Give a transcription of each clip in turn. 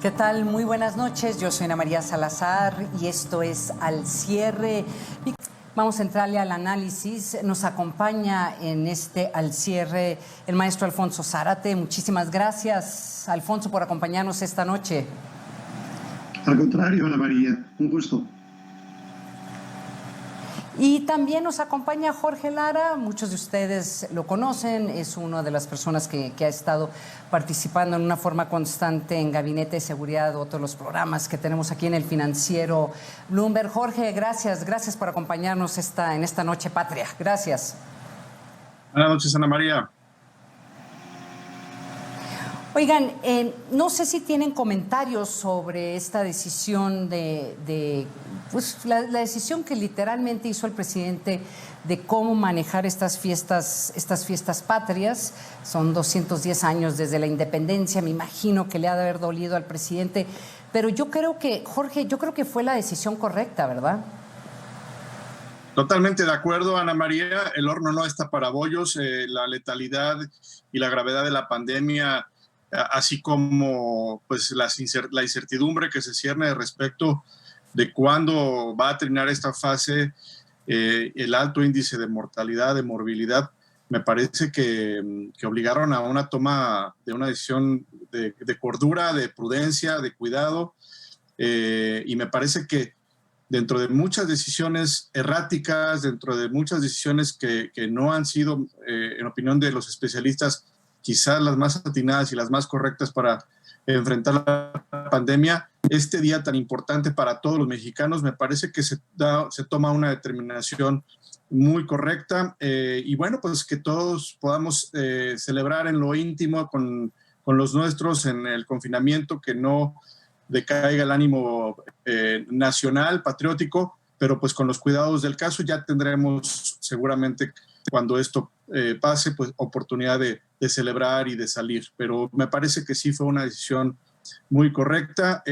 ¿Qué tal? Muy buenas noches. Yo soy Ana María Salazar y esto es Al Cierre. Vamos a entrarle al análisis. Nos acompaña en este Al Cierre el maestro Alfonso Zárate. Muchísimas gracias, Alfonso, por acompañarnos esta noche. Al contrario, Ana María, un gusto. Y también nos acompaña Jorge Lara, muchos de ustedes lo conocen, es una de las personas que ha estado participando en una forma constante en Gabinete de Seguridad, otros de los programas que tenemos aquí en el financiero Bloomberg. Jorge, gracias por acompañarnos en esta noche patria. Gracias. Buenas noches, Ana María. Oigan, no sé si tienen comentarios sobre esta decisión pues la decisión que literalmente hizo el presidente de cómo manejar estas fiestas patrias. Son 210 años desde la independencia, me imagino que le ha de haber dolido al presidente, pero yo creo que, Jorge, fue la decisión correcta, ¿verdad? Totalmente de acuerdo, Ana María. El horno no está para bollos. La letalidad y la gravedad de la pandemia, así como pues la incertidumbre que se cierne respecto de cuándo va a terminar esta fase, el alto índice de mortalidad, de morbilidad, me parece que obligaron a una toma de una decisión de cordura, de prudencia, de cuidado, y me parece que dentro de muchas decisiones erráticas, dentro de muchas decisiones que no han sido, en opinión de los especialistas, quizás las más atinadas y las más correctas para enfrentar la pandemia, este día tan importante para todos los mexicanos, me parece que se toma una determinación muy correcta, y bueno, pues que todos podamos celebrar en lo íntimo con los nuestros en el confinamiento, que no decaiga el ánimo nacional, patriótico, pero pues con los cuidados del caso. Ya tendremos seguramente, cuando esto pase, pues oportunidad de celebrar y de salir, pero me parece que sí fue una decisión muy correcta,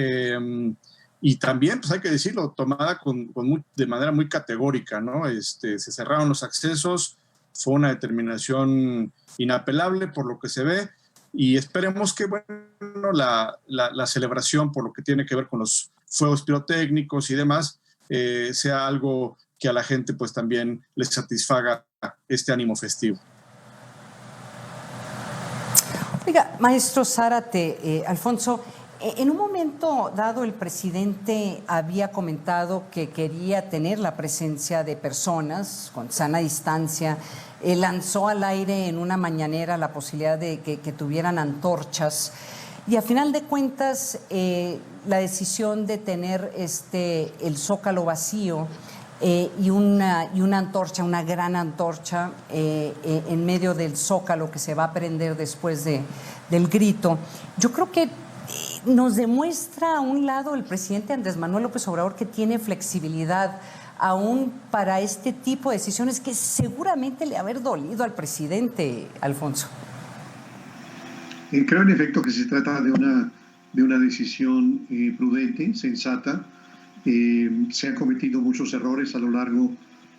y también, pues hay que decirlo, tomada de manera muy categórica, ¿no? Se cerraron los accesos, fue una determinación inapelable por lo que se ve, y esperemos que, bueno, la celebración, por lo que tiene que ver con los fuegos pirotécnicos y demás, sea algo que a la gente pues también les satisfaga este ánimo festivo. Oiga, maestro Zárate, Alfonso, en un momento dado el presidente había comentado que quería tener la presencia de personas con sana distancia, lanzó al aire en una mañanera la posibilidad de que tuvieran antorchas, y a final de cuentas la decisión de tener el Zócalo vacío y una antorcha, una gran antorcha en medio del Zócalo que se va a prender después del grito, yo creo que nos demuestra a un lado el presidente Andrés Manuel López Obrador que tiene flexibilidad aún para este tipo de decisiones que seguramente le haber dolido al presidente, Alfonso. Creo en efecto que se trata de una decisión prudente, sensata. Se han cometido muchos errores a lo largo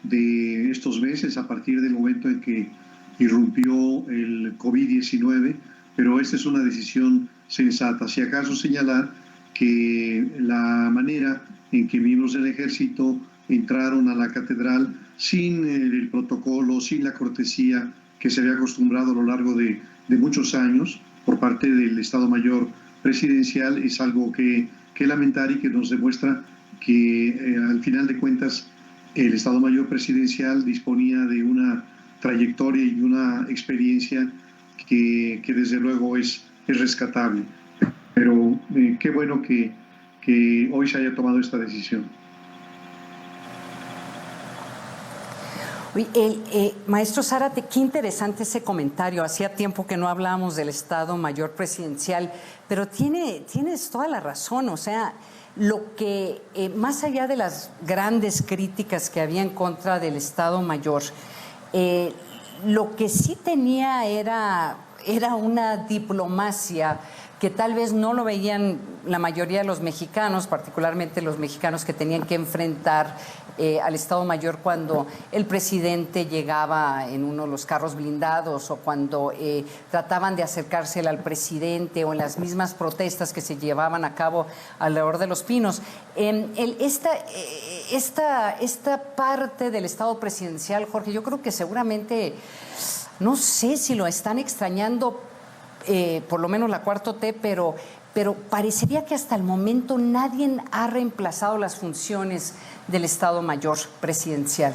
de estos meses, a partir del momento en que irrumpió el COVID-19, pero esta es una decisión sensata. Si acaso señalar que la manera en que miembros del ejército entraron a la catedral sin el protocolo, sin la cortesía que se había acostumbrado a lo largo de muchos años por parte del Estado Mayor Presidencial, es algo que lamentar, y que nos demuestra que al final de cuentas el Estado Mayor Presidencial disponía de una trayectoria y una experiencia que desde luego es rescatable. Pero qué bueno que hoy se haya tomado esta decisión. Maestro Zárate, qué interesante ese comentario. Hacía tiempo que no hablábamos del Estado Mayor Presidencial, pero tienes toda la razón. O sea, lo que, más allá de las grandes críticas que había en contra del Estado Mayor, lo que sí tenía era una diplomacia que tal vez no lo veían la mayoría de los mexicanos, particularmente los mexicanos que tenían que enfrentar al Estado Mayor cuando el presidente llegaba en uno de los carros blindados o cuando trataban de acercársele al presidente o en las mismas protestas que se llevaban a cabo alrededor de Los Pinos. Esta parte del Estado presidencial, Jorge, yo creo que seguramente, no sé si lo están extrañando, por lo menos la 4T, pero parecería que hasta el momento nadie ha reemplazado las funciones del Estado Mayor presidencial.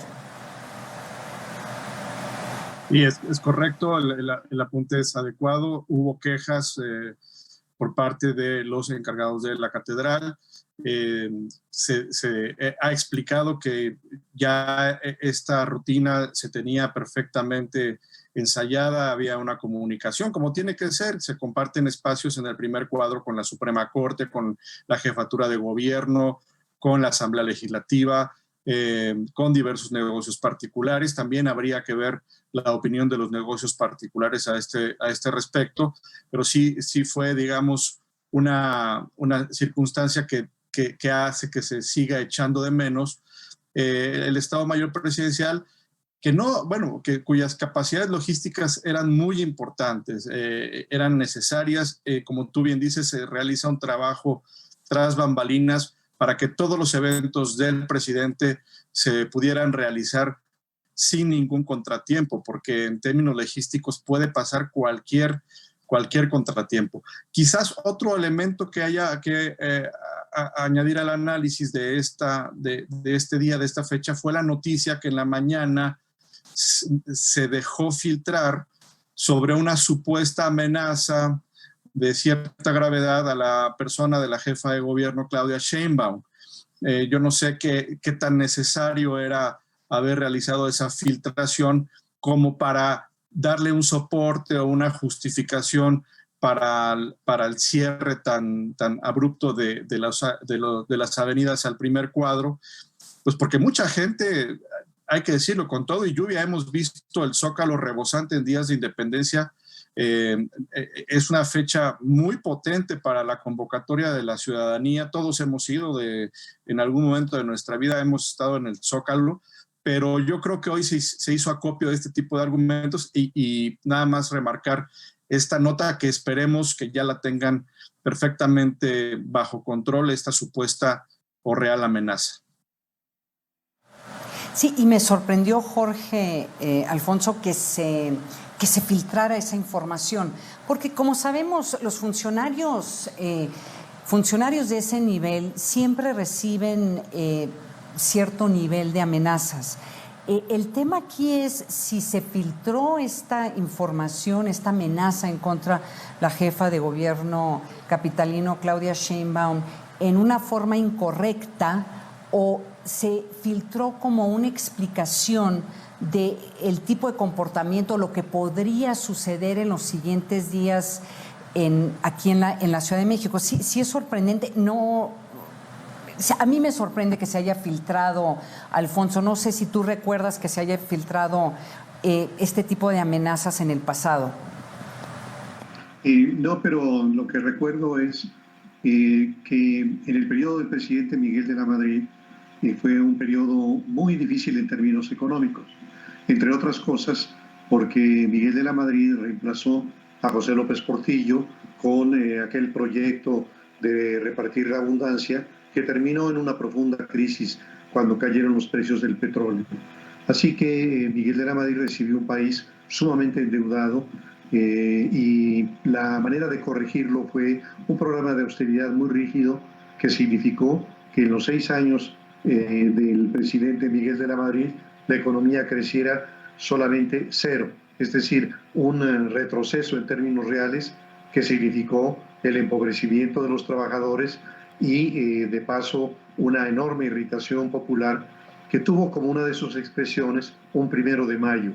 Y es correcto, el apunte es adecuado. Hubo quejas por parte de los encargados de la catedral. Se ha explicado que ya esta rutina se tenía perfectamente ensayada, había una comunicación como tiene que ser, se comparten espacios en el primer cuadro con la Suprema Corte, con la Jefatura de Gobierno, con la Asamblea Legislativa, con diversos negocios particulares. También habría que ver la opinión de los negocios particulares a este respecto, pero sí fue, digamos, una circunstancia que hace que se siga echando de menos el Estado Mayor presidencial, cuyas capacidades logísticas eran muy importantes, eran necesarias. Como tú bien dices, se realiza un trabajo tras bambalinas para que todos los eventos del presidente se pudieran realizar sin ningún contratiempo, porque en términos logísticos puede pasar cualquier contratiempo. Quizás otro elemento que haya que añadir al análisis de este día, de esta fecha, fue la noticia que en la mañana se dejó filtrar sobre una supuesta amenaza de cierta gravedad a la persona de la jefa de gobierno, Claudia Sheinbaum. Yo no sé qué tan necesario era haber realizado esa filtración como para darle un soporte o una justificación para el cierre tan abrupto de las avenidas al primer cuadro, pues porque mucha gente, hay que decirlo, con todo y lluvia hemos visto el Zócalo rebosante en días de independencia. Es una fecha muy potente para la convocatoria de la ciudadanía. Todos hemos ido en algún momento de nuestra vida, hemos estado en el Zócalo, pero yo creo que hoy se hizo acopio de este tipo de argumentos y nada más remarcar esta nota que esperemos que ya la tengan perfectamente bajo control, esta supuesta o real amenaza. Sí, y me sorprendió, Jorge, Alfonso, que se filtrara esa información, porque como sabemos, los funcionarios de ese nivel siempre reciben cierto nivel de amenazas. El tema aquí es si se filtró esta información, esta amenaza en contra de la jefa de gobierno capitalino, Claudia Sheinbaum, en una forma incorrecta o se filtró como una explicación del tipo de comportamiento, lo que podría suceder en los siguientes días aquí en la Ciudad de México. Sí es sorprendente, a mí me sorprende que se haya filtrado, Alfonso, no sé si tú recuerdas que se haya filtrado este tipo de amenazas en el pasado. No, pero lo que recuerdo es que en el periodo del presidente Miguel de la Madrid fue un periodo muy difícil en términos económicos, entre otras cosas porque Miguel de la Madrid reemplazó a José López Portillo con aquel proyecto de repartir la abundancia que terminó en una profunda crisis cuando cayeron los precios del petróleo. Así que Miguel de la Madrid recibió un país sumamente endeudado y la manera de corregirlo fue un programa de austeridad muy rígido que significó que en los 6 años del presidente Miguel de la Madrid la economía creciera solamente 0, es decir, un retroceso en términos reales que significó el empobrecimiento de los trabajadores y de paso una enorme irritación popular que tuvo como una de sus expresiones un 1 de mayo.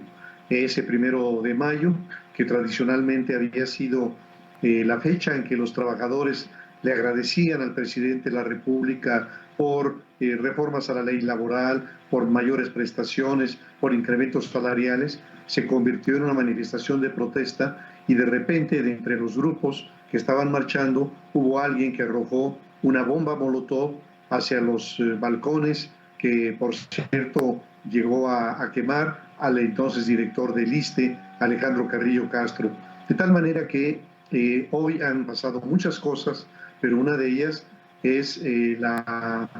Ese 1 de mayo que tradicionalmente había sido la fecha en que los trabajadores le agradecían al presidente de la República por reformas a la ley laboral, por mayores prestaciones, por incrementos salariales, se convirtió en una manifestación de protesta y de repente de entre los grupos que estaban marchando hubo alguien que arrojó una bomba molotov hacia los balcones que por cierto llegó a quemar al entonces director del ISSSTE, Alejandro Carrillo Castro. De tal manera que hoy han pasado muchas cosas, pero una de ellas es la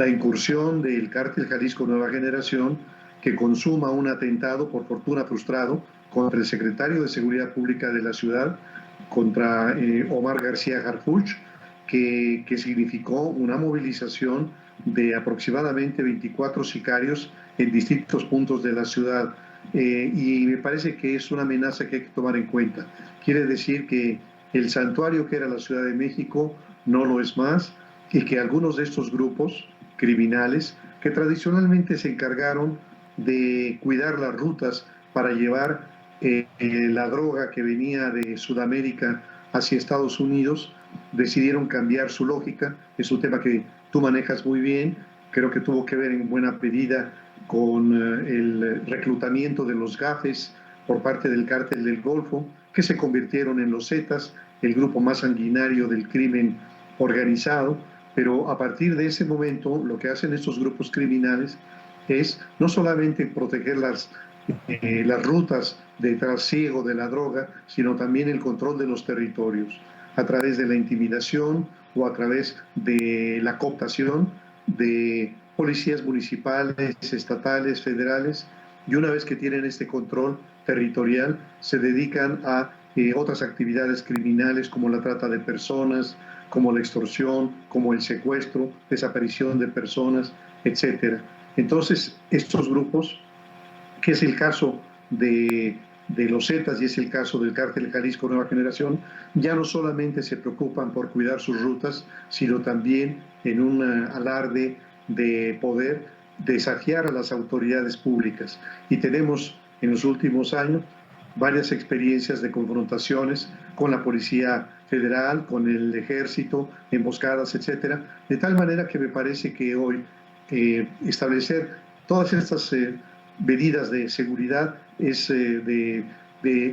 incursión del Cártel Jalisco Nueva Generación, que consuma un atentado, por fortuna frustrado, contra el secretario de Seguridad Pública de la ciudad, contra Omar García Harfuch, que significó una movilización de aproximadamente 24 sicarios en distintos puntos de la ciudad. Y me parece que es una amenaza que hay que tomar en cuenta. Quiere decir que el santuario que era la Ciudad de México no lo es más, y que algunos de estos grupos criminales que tradicionalmente se encargaron de cuidar las rutas para llevar la droga que venía de Sudamérica hacia Estados Unidos, decidieron cambiar su lógica. Es un tema que tú manejas muy bien, creo que tuvo que ver en buena medida con el reclutamiento de los gafes por parte del Cártel del Golfo, que se convirtieron en los Zetas, el grupo más sanguinario del crimen organizado. Pero a partir de ese momento, lo que hacen estos grupos criminales es no solamente proteger las rutas de trasiego de la droga, sino también el control de los territorios, a través de la intimidación o a través de la cooptación de policías municipales, estatales, federales, y una vez que tienen este control territorial, se dedican a otras actividades criminales como la trata de personas, como la extorsión, como el secuestro, desaparición de personas, etc. Entonces, estos grupos, que es el caso de los Zetas y es el caso del Cártel Jalisco Nueva Generación, ya no solamente se preocupan por cuidar sus rutas, sino también en un alarde de poder desafiar a las autoridades públicas. Y tenemos en los últimos años varias experiencias de confrontaciones con la Policía Federal, con el Ejército, emboscadas, etcétera, de tal manera que me parece que hoy establecer todas estas medidas de seguridad es de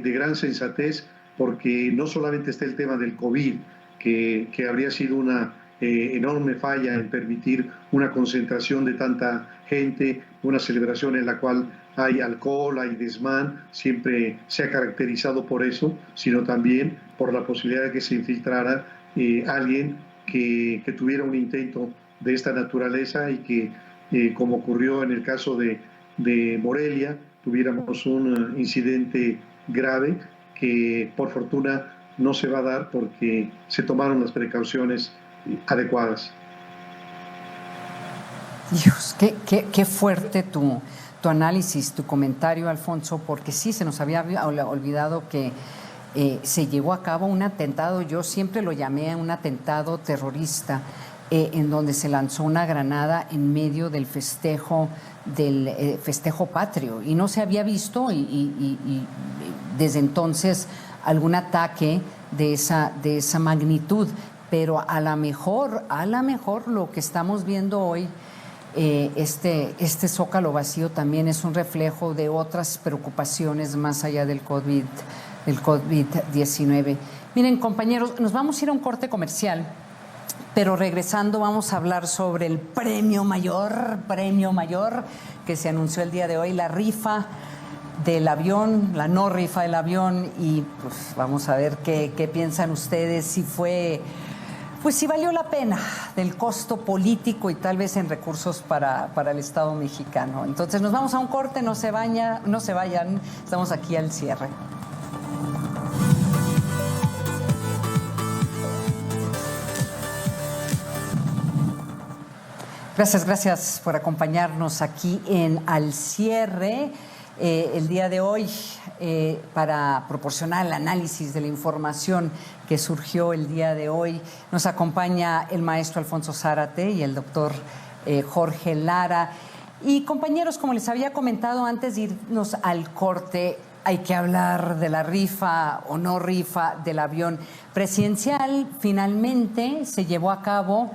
gran sensatez, porque no solamente está el tema del COVID, que habría sido una enorme falla en permitir una concentración de tanta gente, una celebración en la cual hay alcohol, hay desmán, siempre se ha caracterizado por eso, sino también por la posibilidad de que se infiltrara alguien que tuviera un intento de esta naturaleza y que, como ocurrió en el caso de Morelia, tuviéramos un incidente grave que por fortuna no se va a dar porque se tomaron las precauciones adecuadas. Dios, qué fuerte tu análisis, tu comentario, Alfonso, porque sí, se nos había olvidado que se llevó a cabo un atentado, yo siempre lo llamé un atentado terrorista, en donde se lanzó una granada en medio del festejo patrio, y no se había visto y desde entonces algún ataque de esa magnitud. Pero a lo mejor lo que estamos viendo hoy, este Zócalo vacío, también es un reflejo de otras preocupaciones más allá del COVID-19. Miren, compañeros, nos vamos a ir a un corte comercial, pero regresando vamos a hablar sobre el premio mayor que se anunció el día de hoy, la rifa del avión, la no rifa del avión, y pues vamos a ver qué piensan ustedes, si valió la pena del costo político y tal vez en recursos para el Estado mexicano. Entonces nos vamos a un corte, no se vayan, estamos aquí al cierre. Gracias por acompañarnos aquí en Al Cierre. El día de hoy, para proporcionar el análisis de la información que surgió el día de hoy, nos acompaña el maestro Alfonso Zárate y el doctor Jorge Lara. Y compañeros, como les había comentado antes de irnos al corte, hay que hablar de la rifa o no rifa del avión presidencial. Finalmente se llevó a cabo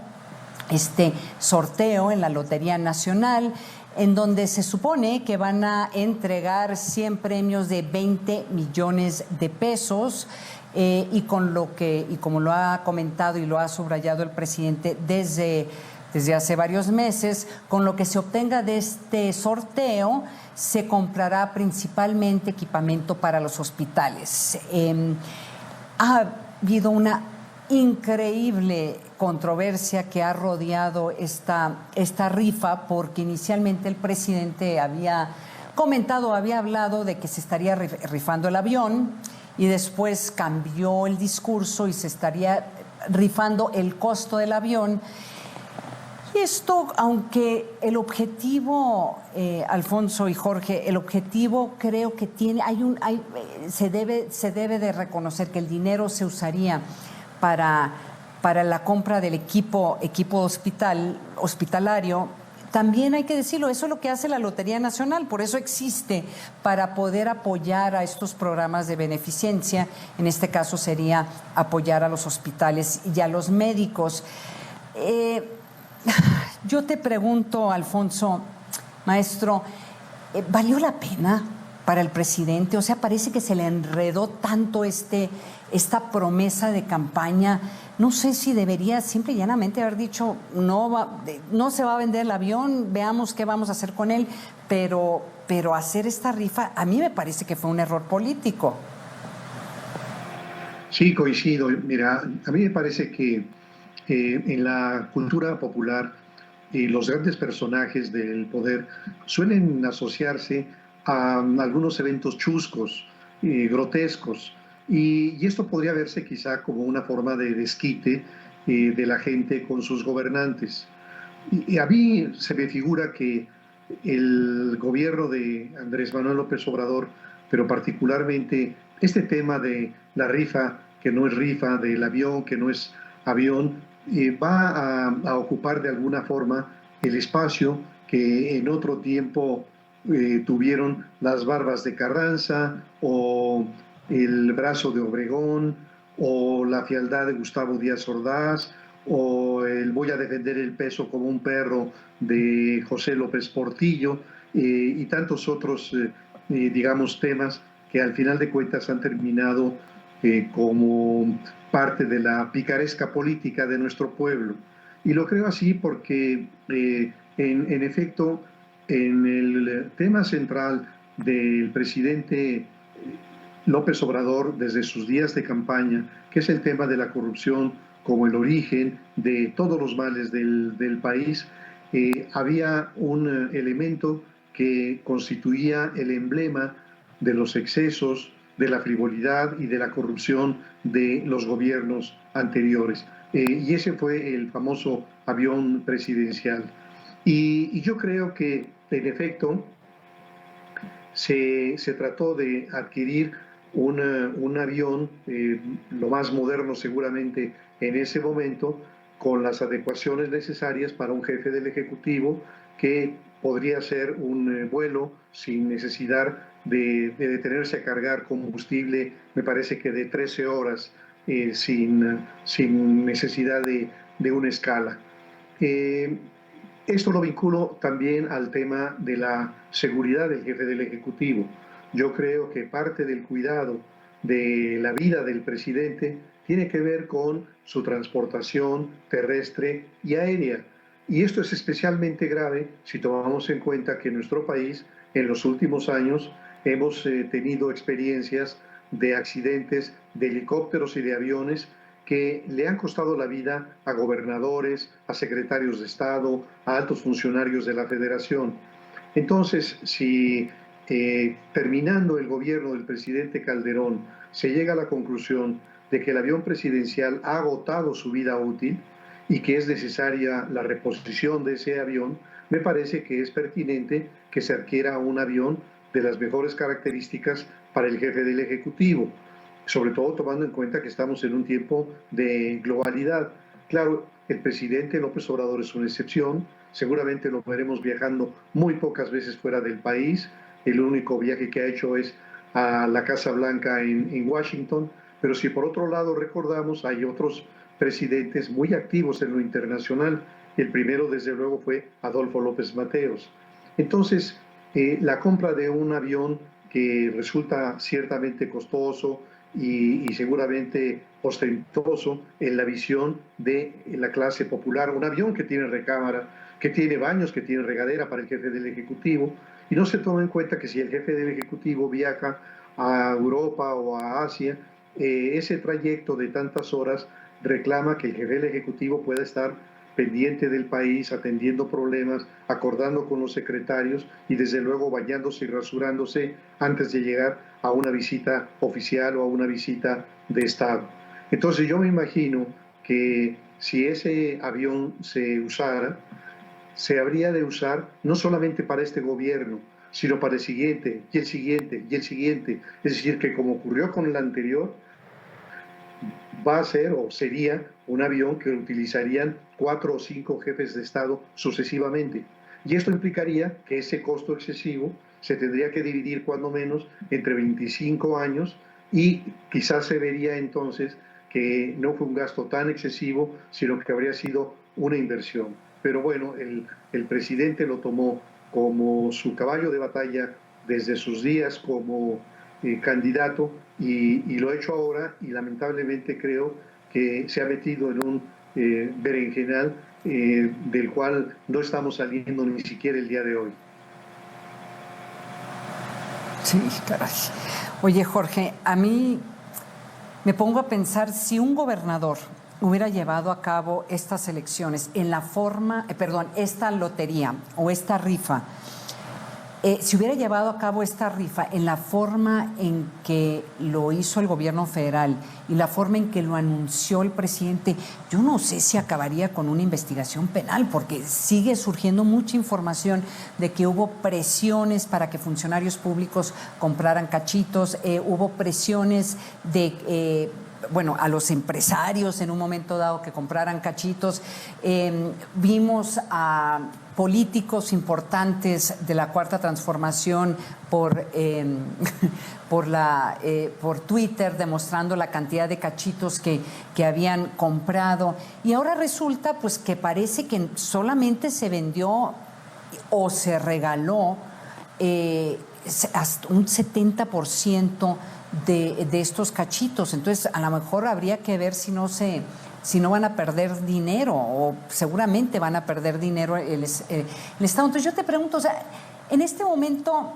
este sorteo en la Lotería Nacional, en donde se supone que van a entregar 100 premios de 20 millones de pesos, y como lo ha comentado y lo ha subrayado el presidente, desde desde hace varios meses. Con lo que se obtenga de este sorteo, se comprará principalmente equipamiento para los hospitales. Ha habido una increíble controversia que ha rodeado esta rifa, porque inicialmente el presidente había hablado de que se estaría rifando el avión, y después cambió el discurso y se estaría rifando el costo del avión. Y esto, aunque el objetivo, Alfonso y Jorge, el objetivo creo que tiene, se debe de reconocer que el dinero se usaría para la compra del equipo hospitalario. También hay que decirlo, eso es lo que hace la Lotería Nacional, por eso existe, para poder apoyar a estos programas de beneficencia. En este caso sería apoyar a los hospitales y a los médicos. Yo te pregunto, Alfonso, maestro, ¿valió la pena para el presidente? O sea, parece que se le enredó tanto esta promesa de campaña. No sé si debería simple y llanamente haber dicho, no se va a vender el avión, veamos qué vamos a hacer con él, pero hacer esta rifa, a mí me parece que fue un error político. Sí, coincido. Mira, a mí me parece que en la cultura popular los grandes personajes del poder suelen asociarse a algunos eventos chuscos, grotescos, y esto podría verse quizá como una forma de desquite de la gente con sus gobernantes. Y a mí se me figura que el gobierno de Andrés Manuel López Obrador, pero particularmente este tema de la rifa, que no es rifa, del avión, que no es avión, va a ocupar de alguna forma el espacio que en otro tiempo tuvieron las Barbas de Carranza, o el Brazo de Obregón, o la Fealdad de Gustavo Díaz Ordaz, o el Voy a defender el peso como un perro de José López Portillo, y tantos otros, digamos, temas que al final de cuentas han terminado como parte de la picaresca política de nuestro pueblo. Y lo creo así porque, en efecto, en el tema central del presidente López Obrador desde sus días de campaña, que es el tema de la corrupción como el origen de todos los males del país, había un elemento que constituía el emblema de los excesos, de la frivolidad y de la corrupción de los gobiernos anteriores. Y ese fue el famoso avión presidencial. Y yo creo que, en efecto, se trató de adquirir un avión, lo más moderno seguramente en ese momento, con las adecuaciones necesarias para un jefe del Ejecutivo, que podría hacer un vuelo sin necesidad de detenerse a cargar combustible, me parece que de 13 horas, sin necesidad de una escala. Esto lo vinculo también al tema de la seguridad del jefe del Ejecutivo. Yo creo que parte del cuidado de la vida del presidente tiene que ver con su transportación terrestre y aérea. Y esto es especialmente grave si tomamos en cuenta que en nuestro país, en los últimos años, hemos tenido experiencias de accidentes de helicópteros y de aviones que le han costado la vida a gobernadores, a secretarios de Estado, a altos funcionarios de la Federación. Entonces, si terminando el gobierno del presidente Calderón se llega a la conclusión de que el avión presidencial ha agotado su vida útil y que es necesaria la reposición de ese avión, me parece que es pertinente que se adquiera un avión de las mejores características para el jefe del Ejecutivo, sobre todo tomando en cuenta que estamos en un tiempo de globalidad. Claro, el presidente López Obrador es una excepción, seguramente lo veremos viajando muy pocas veces fuera del país, el único viaje que ha hecho es a la Casa Blanca en Washington, pero si por otro lado recordamos, hay otros presidentes muy activos en lo internacional. El primero, desde luego, fue Adolfo López Mateos. Entonces, la compra de un avión que resulta ciertamente costoso y seguramente ostentoso en la visión de la clase popular. Un avión que tiene recámara, que tiene baños, que tiene regadera para el jefe del Ejecutivo, y no se toma en cuenta que si el jefe del Ejecutivo viaja a Europa o a Asia, ese trayecto de tantas horas reclama que el jefe del Ejecutivo pueda estar pendiente del país, atendiendo problemas, acordando con los secretarios y desde luego bañándose y rasurándose antes de llegar a una visita oficial o a una visita de Estado. Entonces yo me imagino que si ese avión se usara, se habría de usar no solamente para este gobierno, sino para el siguiente, y el siguiente, y el siguiente. Es decir, que como ocurrió con el anterior, va a ser o sería un avión que utilizarían 4 o 5 jefes de Estado sucesivamente. Y esto implicaría que ese costo excesivo se tendría que dividir cuando menos entre 25 años y quizás se vería entonces que no fue un gasto tan excesivo, sino que habría sido una inversión. Pero bueno, el presidente lo tomó como su caballo de batalla desde sus días como candidato y lo ha hecho ahora y lamentablemente creo que se ha metido en un berenjenal del cual no estamos saliendo ni siquiera el día de hoy. Sí, caray. Oye, Jorge, a mí me pongo a pensar si un gobernador hubiera llevado a cabo estas elecciones en la forma, esta lotería o esta rifa, si hubiera llevado a cabo esta rifa en la forma en que lo hizo el gobierno federal y la forma en que lo anunció el presidente, yo no sé si acabaría con una investigación penal, porque sigue surgiendo mucha información de que hubo presiones para que funcionarios públicos compraran cachitos, hubo presiones de a los empresarios en un momento dado que compraran cachitos. Vimos a políticos importantes de la Cuarta Transformación por Twitter demostrando la cantidad de cachitos que habían comprado. Y ahora resulta pues que parece que solamente se vendió o se regaló hasta un 70% de estos cachitos. Entonces a lo mejor habría que ver si no van a perder dinero, o seguramente van a perder dinero el Estado. Entonces yo te pregunto, o sea, en este momento,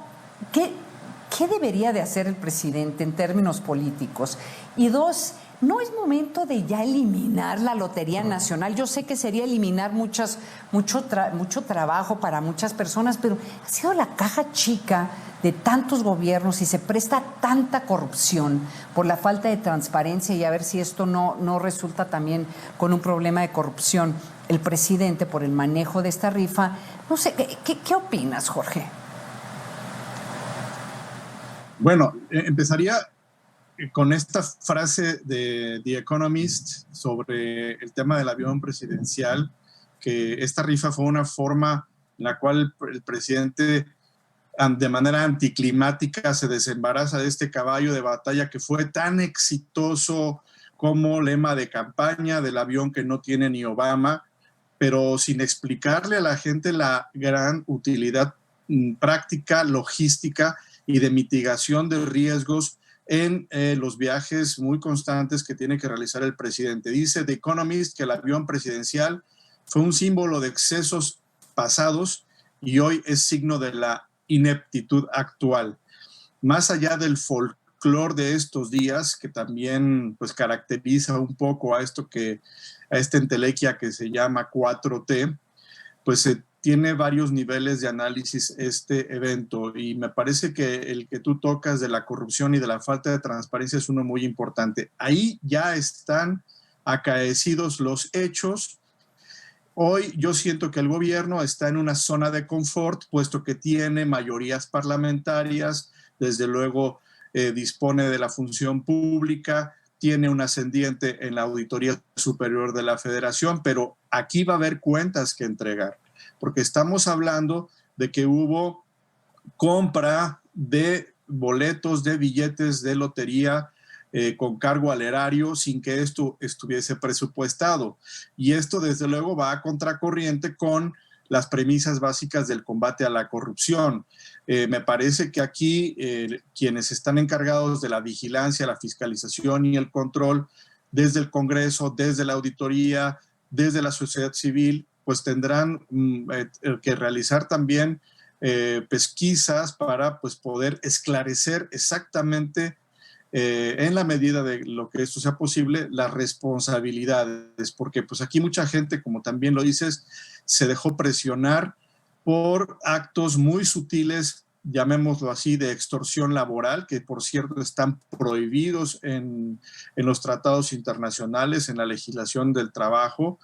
¿qué debería de hacer el presidente en términos políticos? Y dos, ¿no es momento de ya eliminar la Lotería Nacional? Yo sé que sería eliminar mucho trabajo para muchas personas, pero ha sido la caja chica de tantos gobiernos y se presta tanta corrupción por la falta de transparencia, y a ver si esto no resulta también con un problema de corrupción el presidente por el manejo de esta rifa. No sé, ¿qué opinas, Jorge? Bueno, empezaría con esta frase de The Economist sobre el tema del avión presidencial, que esta rifa fue una forma en la cual el presidente de manera anticlimática se desembaraza de este caballo de batalla que fue tan exitoso como lema de campaña del avión que no tiene ni Obama, pero sin explicarle a la gente la gran utilidad práctica, logística y de mitigación de riesgos en los viajes muy constantes que tiene que realizar el presidente. Dice The Economist que el avión presidencial fue un símbolo de excesos pasados y hoy es signo de la ineptitud actual. Más allá del folclore de estos días, que también pues caracteriza un poco a esta entelequia que se llama 4T, pues tiene varios niveles de análisis este evento, y me parece que el que tú tocas de la corrupción y de la falta de transparencia es uno muy importante. Ahí ya están acaecidos los hechos. Hoy yo siento que el gobierno está en una zona de confort, puesto que tiene mayorías parlamentarias, desde luego dispone de la función pública, tiene un ascendiente en la Auditoría Superior de la Federación, pero aquí va a haber cuentas que entregar, porque estamos hablando de que hubo compra de boletos, de billetes de lotería con cargo al erario sin que esto estuviese presupuestado. Y esto desde luego va a contracorriente con las premisas básicas del combate a la corrupción. Me parece que aquí quienes están encargados de la vigilancia, la fiscalización y el control desde el Congreso, desde la auditoría, desde la sociedad civil, pues tendrán que realizar también pesquisas para pues, poder esclarecer exactamente, en la medida de lo que esto sea posible, las responsabilidades, porque pues aquí mucha gente, como también lo dices, se dejó presionar por actos muy sutiles, llamémoslo así, de extorsión laboral, que por cierto están prohibidos en los tratados internacionales, en la legislación del trabajo,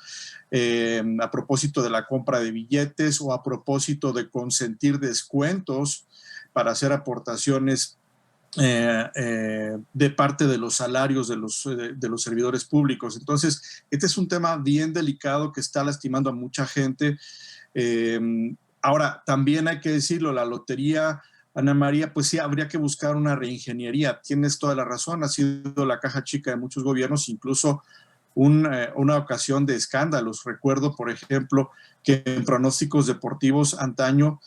a propósito de la compra de billetes o a propósito de consentir descuentos para hacer aportaciones de parte de los salarios de los servidores públicos. Entonces, este es un tema bien delicado que está lastimando a mucha gente. Ahora, también hay que decirlo, la lotería, Ana María, pues sí, habría que buscar una reingeniería. Tienes toda la razón, ha sido la caja chica de muchos gobiernos, incluso una ocasión de escándalos. Recuerdo, por ejemplo, que en pronósticos deportivos antaño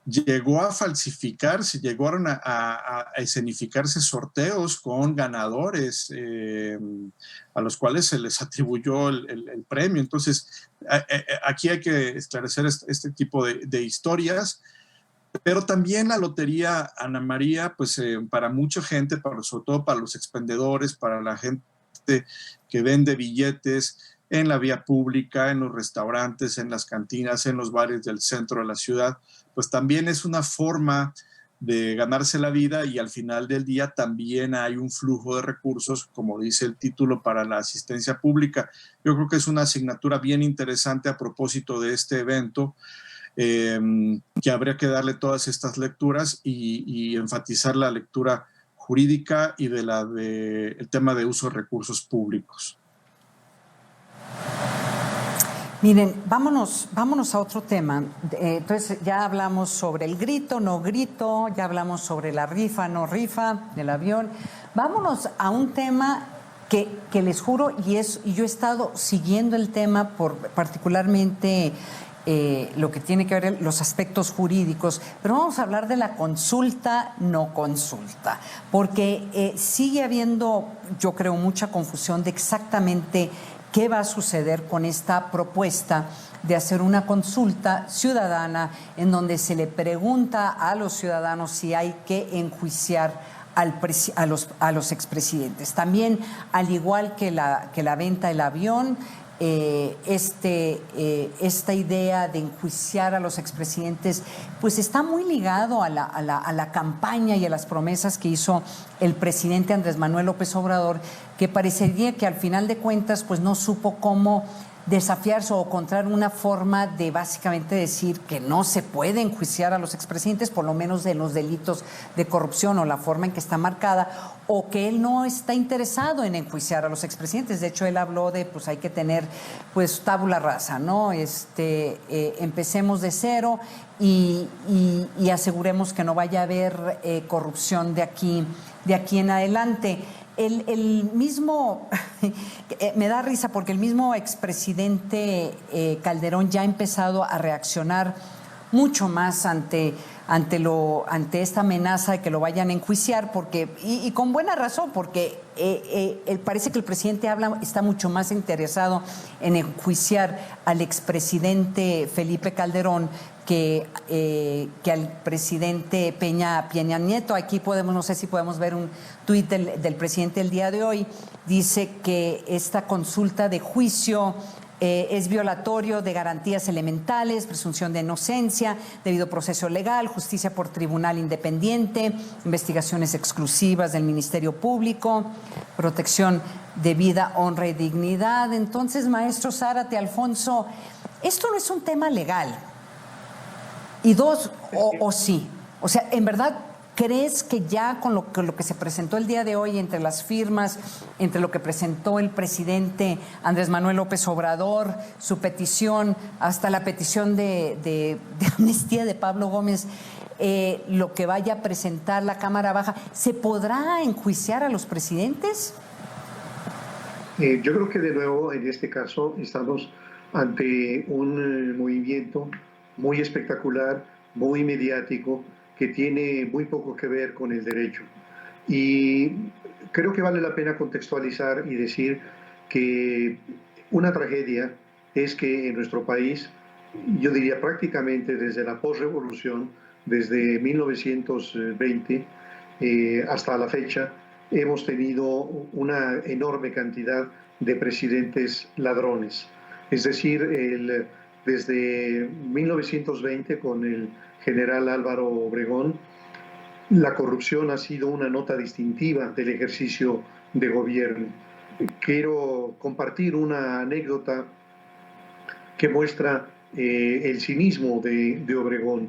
llegó a falsificarse, llegaron a escenificarse sorteos con ganadores a los cuales se les atribuyó el premio. Entonces, aquí hay que esclarecer este tipo de historias, pero también la lotería, Ana María, pues para mucha gente, sobre todo para los expendedores, para la gente que vende billetes en la vía pública, en los restaurantes, en las cantinas, en los bares del centro de la ciudad, pues también es una forma de ganarse la vida y al final del día también hay un flujo de recursos, como dice el título, para la asistencia pública. Yo creo que es una asignatura bien interesante a propósito de este evento, que habría que darle todas estas lecturas y enfatizar la lectura jurídica y el tema de uso de recursos públicos. Miren, vámonos a otro tema. Entonces ya hablamos sobre el grito, no grito, ya hablamos sobre la rifa, no rifa del avión. Vámonos a un tema que les juro, y yo he estado siguiendo el tema particularmente lo que tiene que ver los aspectos jurídicos, pero vamos a hablar de la consulta, no consulta, porque sigue habiendo, yo creo, mucha confusión de exactamente qué va a suceder con esta propuesta de hacer una consulta ciudadana en donde se le pregunta a los ciudadanos si hay que enjuiciar a los expresidentes. También, al igual que la venta del avión, esta idea de enjuiciar a los expresidentes pues está muy ligado a la campaña y a las promesas que hizo el presidente Andrés Manuel López Obrador, que parecería que al final de cuentas pues no supo cómo desafiarse o encontrar una forma de básicamente decir que no se puede enjuiciar a los expresidentes, por lo menos de los delitos de corrupción o la forma en que está marcada, o que él no está interesado en enjuiciar a los expresidentes. De hecho, él habló de pues hay que tener pues tabula rasa, ¿no? Empecemos de cero y aseguremos que no vaya a haber corrupción de aquí en adelante. El mismo, me da risa porque el mismo expresidente Calderón ya ha empezado a reaccionar mucho más ante esta amenaza de que lo vayan a enjuiciar, porque, y con buena razón, porque parece que el presidente está mucho más interesado en enjuiciar al expresidente Felipe Calderón que al presidente Peña Nieto. Aquí no sé si podemos ver un tuit del presidente el día de hoy. Dice que esta consulta de juicio es violatorio de garantías elementales, presunción de inocencia, debido proceso legal, justicia por tribunal independiente, investigaciones exclusivas del Ministerio Público, protección de vida, honra y dignidad. Entonces, maestro Zárate, Alfonso, esto no es un tema legal. Y dos, o sí. O sea, en verdad, ¿crees que ya con lo que se presentó el día de hoy, entre las firmas, entre lo que presentó el presidente Andrés Manuel López Obrador, su petición, hasta la petición de amnistía de Pablo Gómez, lo que vaya a presentar la Cámara Baja, ¿se podrá enjuiciar a los presidentes? Yo creo que de nuevo en este caso estamos ante un movimiento muy espectacular, muy mediático, que tiene muy poco que ver con el derecho. Y creo que vale la pena contextualizar y decir que una tragedia es que en nuestro país, yo diría prácticamente desde la posrevolución, desde 1920 hasta la fecha, hemos tenido una enorme cantidad de presidentes ladrones. Es decir, desde 1920 con el general Álvaro Obregón, la corrupción ha sido una nota distintiva del ejercicio de gobierno. Quiero compartir una anécdota que muestra el cinismo de Obregón.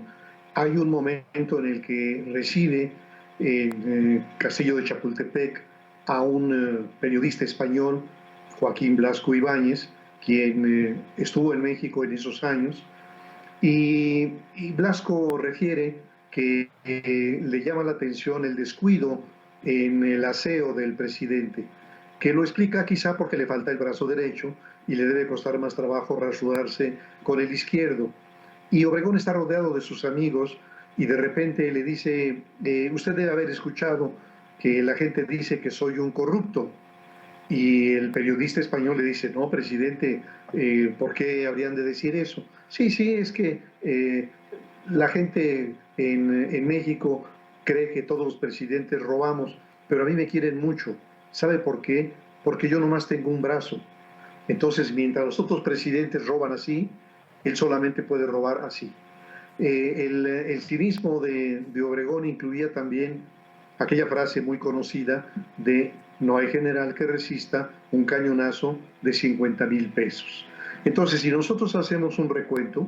Hay un momento en el que recibe en Castillo de Chapultepec a un periodista español, Joaquín Blasco Ibáñez, quien estuvo en México en esos años, y Blasco refiere que le llama la atención el descuido en el aseo del presidente, que lo explica quizá porque le falta el brazo derecho y le debe costar más trabajo rasurarse con el izquierdo. Y Obregón está rodeado de sus amigos y de repente le dice, usted debe haber escuchado que la gente dice que soy un corrupto. Y el periodista español le dice, no, presidente, ¿por qué habrían de decir eso? Sí, es que la gente en México cree que todos los presidentes robamos, pero a mí me quieren mucho. ¿Sabe por qué? Porque yo nomás tengo un brazo. Entonces, mientras los otros presidentes roban así, él solamente puede robar así. El cinismo de Obregón incluía también aquella frase muy conocida de no hay general que resista un cañonazo de 50,000 pesos. Entonces, si nosotros hacemos un recuento,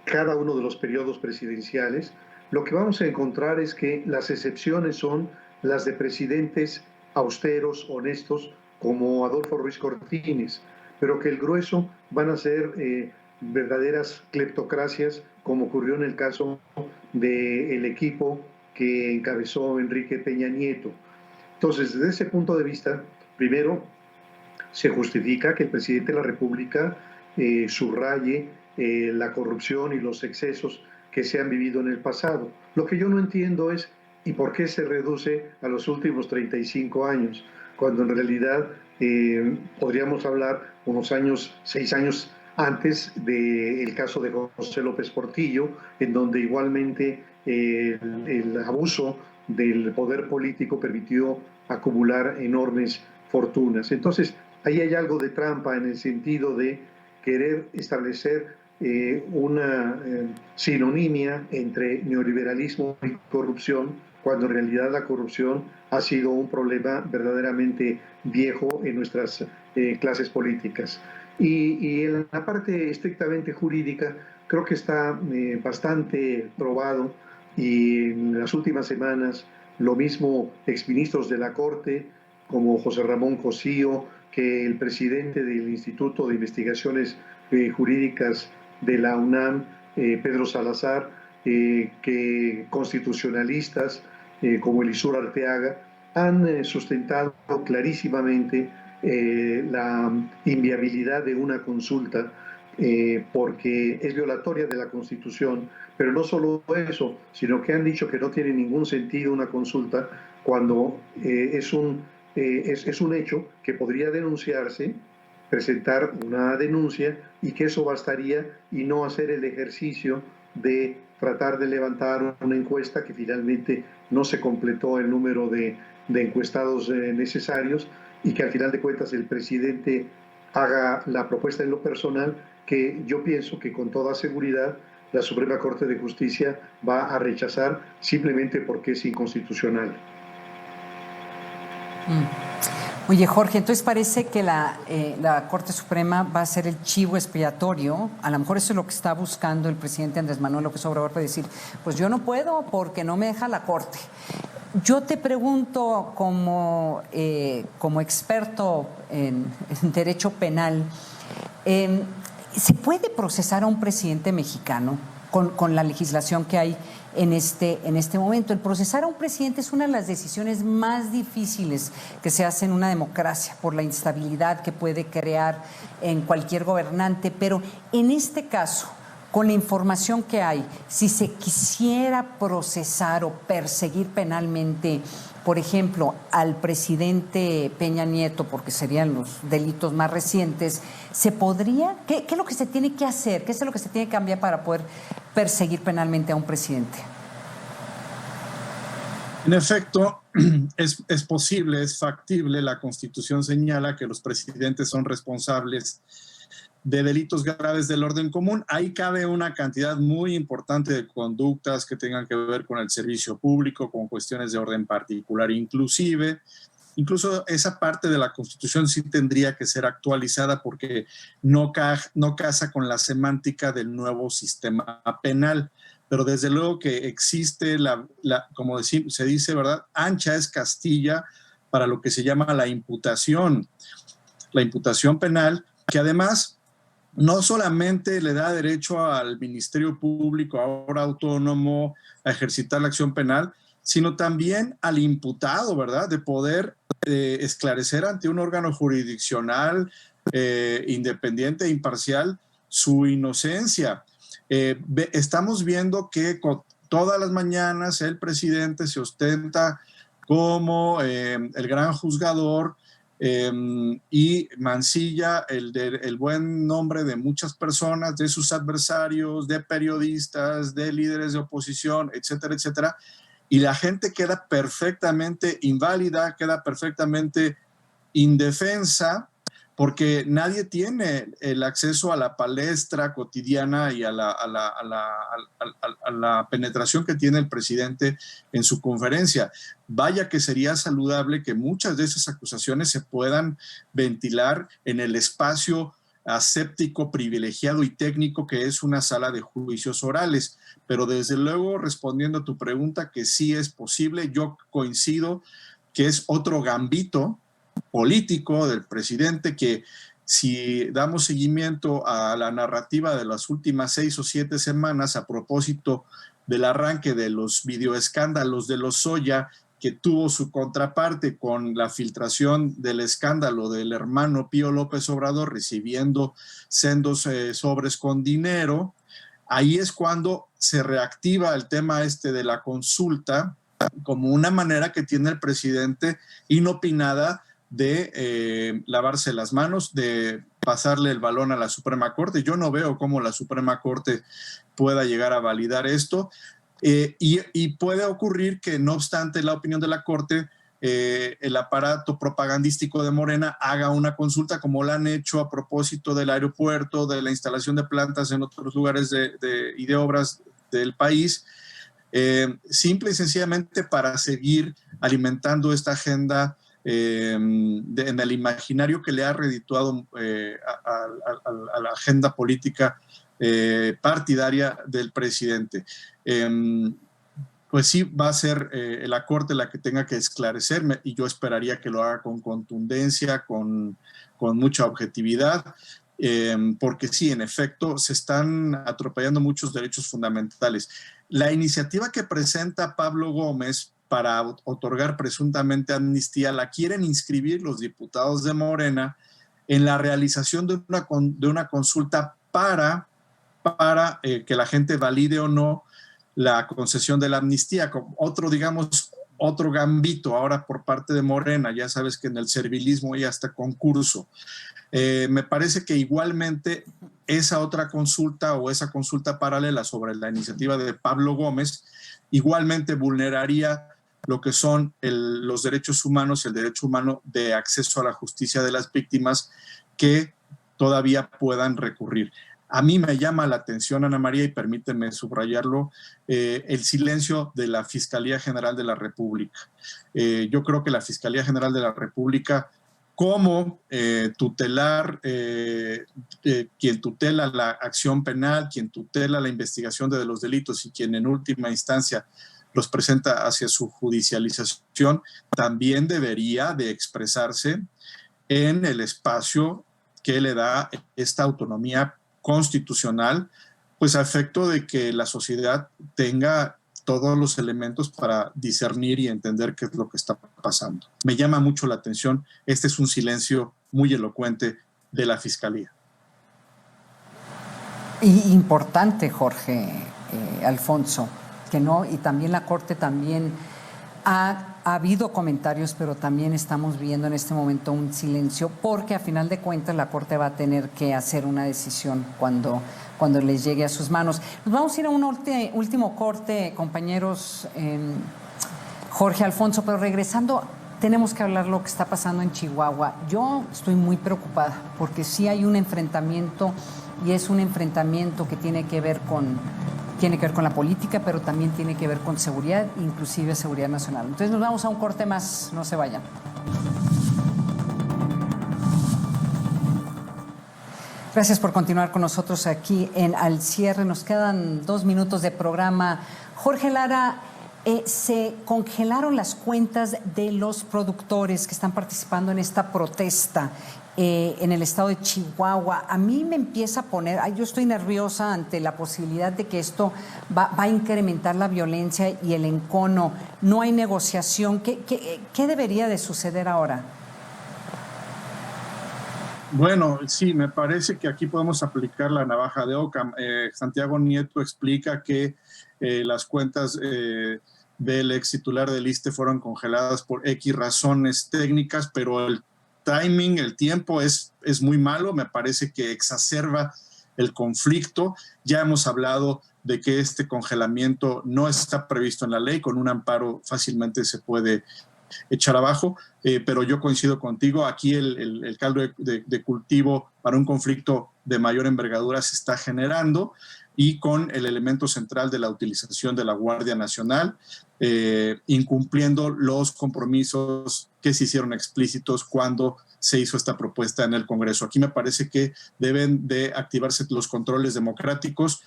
cada uno de los periodos presidenciales, lo que vamos a encontrar es que las excepciones son las de presidentes austeros, honestos, como Adolfo Ruiz Cortines, pero que el grueso van a ser verdaderas cleptocracias, como ocurrió en el caso del equipo que encabezó Enrique Peña Nieto. Entonces, desde ese punto de vista, primero, se justifica que el presidente de la República subraye la corrupción y los excesos que se han vivido en el pasado. Lo que yo no entiendo es, ¿y por qué se reduce a los últimos 35 años? Cuando en realidad podríamos hablar unos años, 6 años antes del caso de José López Portillo, en donde igualmente el abuso del poder político permitió acumular enormes fortunas. Entonces, ahí hay algo de trampa en el sentido de querer establecer una sinonimia entre neoliberalismo y corrupción, cuando en realidad la corrupción ha sido un problema verdaderamente viejo en nuestras clases políticas. Y en la parte estrictamente jurídica, creo que está bastante probado, y en las últimas semanas lo mismo exministros de la Corte como José Ramón Cosío, que el presidente del Instituto de Investigaciones Jurídicas de la UNAM, Pedro Salazar, que constitucionalistas como Elisur Arteaga han sustentado clarísimamente la inviabilidad de una consulta porque es violatoria de la Constitución, pero no solo eso, sino que han dicho que no tiene ningún sentido una consulta cuando es un hecho que podría denunciarse, presentar una denuncia y que eso bastaría y no hacer el ejercicio de tratar de levantar una encuesta que finalmente no se completó el número de encuestados necesarios y que al final de cuentas el presidente haga la propuesta en lo personal, que yo pienso que con toda seguridad la Suprema Corte de Justicia va a rechazar simplemente porque es inconstitucional. Oye, Jorge, entonces parece que la Corte Suprema va a ser el chivo expiatorio. A lo mejor eso es lo que está buscando el presidente Andrés Manuel López Obrador, para decir, pues yo no puedo porque no me deja la Corte. Yo te pregunto como experto en derecho penal, ¿se puede procesar a un presidente mexicano con la legislación que hay en este momento? El procesar a un presidente es una de las decisiones más difíciles que se hace en una democracia por la instabilidad que puede crear en cualquier gobernante, pero en este caso, con la información que hay, si se quisiera procesar o perseguir penalmente, por ejemplo, al presidente Peña Nieto, porque serían los delitos más recientes, ¿se podría? ¿Qué es lo que se tiene que hacer? ¿Qué es lo que se tiene que cambiar para poder perseguir penalmente a un presidente? En efecto, es posible, es factible. La Constitución señala que los presidentes son responsables de delitos graves del orden común. Ahí cabe una cantidad muy importante de conductas que tengan que ver con el servicio público, con cuestiones de orden particular, incluso esa parte de la Constitución sí tendría que ser actualizada porque no casa con la semántica del nuevo sistema penal. Pero desde luego que existe, como se dice, ¿verdad? Ancha es Castilla para lo que se llama la imputación penal, que además no solamente le da derecho al Ministerio Público, ahora autónomo, a ejercitar la acción penal, sino también al imputado, ¿verdad? De poder esclarecer ante un órgano jurisdiccional independiente e imparcial su inocencia. Estamos viendo que todas las mañanas el presidente se ostenta como el gran juzgador y mancilla el buen nombre de muchas personas, de sus adversarios, de periodistas, de líderes de oposición, etcétera, etcétera. Y la gente queda perfectamente inválida, queda perfectamente indefensa, porque nadie tiene el acceso a la palestra cotidiana y a la penetración que tiene el presidente en su conferencia. Vaya que sería saludable que muchas de esas acusaciones se puedan ventilar en el espacio aséptico, privilegiado y técnico que es una sala de juicios orales. Pero desde luego, respondiendo a tu pregunta, que sí es posible, yo coincido que es otro gambito político del presidente que, si damos seguimiento a la narrativa de las últimas 6 o 7 semanas a propósito del arranque de los videoescándalos de Lozoya, que tuvo su contraparte con la filtración del escándalo del hermano Pío López Obrador recibiendo sendos sobres con dinero, ahí es cuando se reactiva el tema de la consulta como una manera que tiene el presidente inopinada de lavarse las manos, de pasarle el balón a la Suprema Corte. Yo no veo cómo la Suprema Corte pueda llegar a validar esto y puede ocurrir que, no obstante la opinión de la Corte, el aparato propagandístico de Morena haga una consulta como la han hecho a propósito del aeropuerto, de la instalación de plantas en otros lugares y de obras del país, simple y sencillamente para seguir alimentando esta agenda en el imaginario que le ha redituado a la agenda política partidaria del presidente. Pues sí, va a ser la Corte la que tenga que esclarecerme, y yo esperaría que lo haga con contundencia, con mucha objetividad, porque sí, en efecto, se están atropellando muchos derechos fundamentales. La iniciativa que presenta Pablo Gómez para otorgar presuntamente amnistía la quieren inscribir los diputados de Morena en la realización de una consulta para que la gente valide o no la concesión de la amnistía, como otro gambito ahora por parte de Morena. Ya sabes que en el servilismo hay hasta concurso. Me parece que igualmente esa otra consulta o esa consulta paralela sobre la iniciativa de Pablo Gómez igualmente vulneraría lo que son los derechos humanos, el derecho humano de acceso a la justicia de las víctimas que todavía puedan recurrir. A mí me llama la atención, Ana María, y permíteme subrayarlo, el silencio de la Fiscalía General de la República. Yo creo que la Fiscalía General de la República, como tutelar, quien tutela la acción penal, quien tutela la investigación de los delitos y quien en última instancia los presenta hacia su judicialización, también debería de expresarse en el espacio que le da esta autonomía constitucional, pues a efecto de que la sociedad tenga todos los elementos para discernir y entender qué es lo que está pasando. Me llama mucho la atención, este es un silencio muy elocuente de la Fiscalía. Y importante, Jorge, Alfonso, que no, y también la Corte también ha habido comentarios, pero también estamos viendo en este momento un silencio, porque a final de cuentas la Corte va a tener que hacer una decisión cuando les llegue a sus manos. Nos vamos a ir a un último corte, compañeros, Jorge, Alfonso, pero regresando, tenemos que hablar lo que está pasando en Chihuahua. Yo estoy muy preocupada porque sí hay un enfrentamiento, y es un enfrentamiento que tiene que ver con la política, pero también tiene que ver con seguridad, inclusive seguridad nacional. Entonces nos vamos a un corte más, no se vayan. Gracias por continuar con nosotros aquí en Al Cierre. Nos quedan 2 minutos de programa. Jorge Lara, se congelaron las cuentas de los productores que están participando en esta protesta en el estado de Chihuahua. A mí me empieza a poner, yo estoy nerviosa ante la posibilidad de que esto va a incrementar la violencia y el encono. No hay negociación. ¿Qué debería de suceder ahora? Bueno, sí, me parece que aquí podemos aplicar la navaja de Ockham. Santiago Nieto explica que las cuentas del ex titular del ISSSTE fueron congeladas por X razones técnicas, pero el timing, el tiempo es muy malo. Me parece que exacerba el conflicto. Ya hemos hablado de que este congelamiento no está previsto en la ley. Con un amparo fácilmente se puede echar abajo, pero yo coincido contigo. Aquí el caldo de cultivo para un conflicto de mayor envergadura se está generando, y con el elemento central de la utilización de la Guardia Nacional, incumpliendo los compromisos que se hicieron explícitos cuando se hizo esta propuesta en el Congreso. Aquí me parece que deben de activarse los controles democráticos,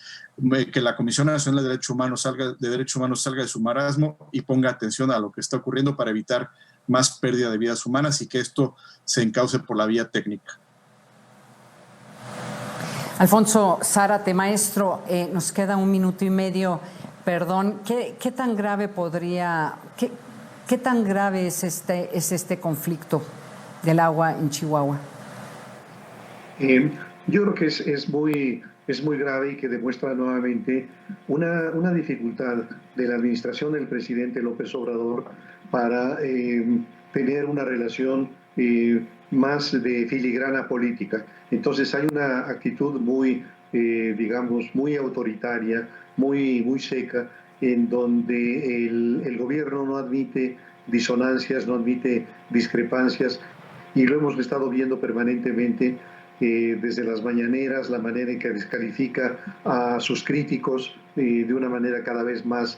que la Comisión Nacional de Derechos Humanos salga de su marasmo y ponga atención a lo que está ocurriendo para evitar más pérdida de vidas humanas y que esto se encauce por la vía técnica. Alfonso Zárate, maestro, nos queda 1 minuto y medio. Perdón, ¿qué tan grave qué tan grave es este conflicto del agua en Chihuahua? Yo creo que es muy grave y que demuestra nuevamente una dificultad de la administración del presidente López Obrador para tener una relación más de filigrana política. Entonces hay una actitud muy, digamos, muy autoritaria, muy seca, en donde el gobierno no admite disonancias, no admite discrepancias, y lo hemos estado viendo permanentemente desde las mañaneras, la manera en que descalifica a sus críticos de una manera cada vez más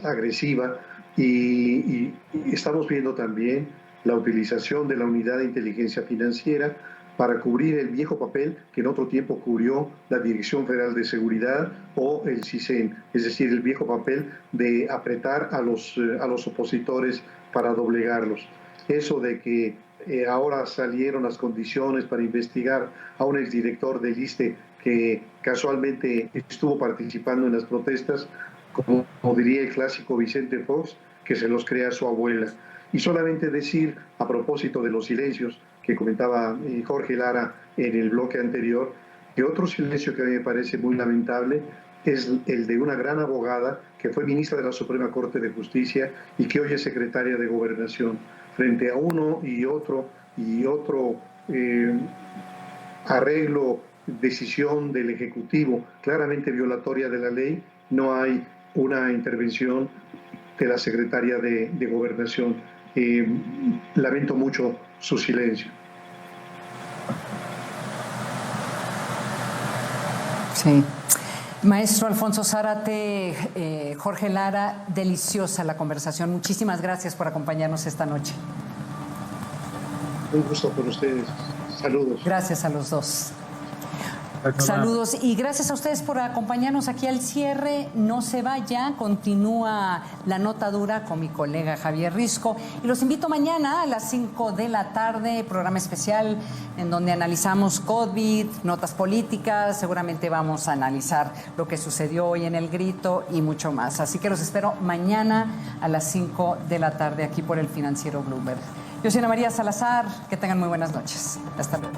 agresiva, y estamos viendo también la utilización de la Unidad de Inteligencia Financiera para cubrir el viejo papel que en otro tiempo cubrió la Dirección Federal de Seguridad o el CISEN, es decir, el viejo papel de apretar a los opositores para doblegarlos. Eso de que ahora salieron las condiciones para investigar a un exdirector del ISSSTE que casualmente estuvo participando en las protestas, como diría el clásico Vicente Fox, que se los crea su abuela. Y solamente decir, a propósito de los silencios que comentaba Jorge Lara en el bloque anterior, que otro silencio que a mí me parece muy lamentable es el de una gran abogada que fue ministra de la Suprema Corte de Justicia y que hoy es secretaria de Gobernación. Frente a uno y otro arreglo, decisión del Ejecutivo claramente violatoria de la ley, no hay una intervención de la secretaria de Gobernación. Lamento mucho su silencio. Sí. Maestro Alfonso Zárate, Jorge Lara, deliciosa la conversación. Muchísimas gracias por acompañarnos esta noche. Un gusto con ustedes. Saludos. Gracias a los dos. Saludos y gracias a ustedes por acompañarnos aquí al cierre. No se vaya, continúa la nota dura con mi colega Javier Risco. Y los invito mañana a las 5 de la tarde, programa especial en donde analizamos COVID, notas políticas. Seguramente vamos a analizar lo que sucedió hoy en El Grito y mucho más. Así que los espero mañana a las 5 de la tarde aquí por el Financiero Bloomberg. Yo soy Ana María Salazar. Que tengan muy buenas noches. Hasta luego.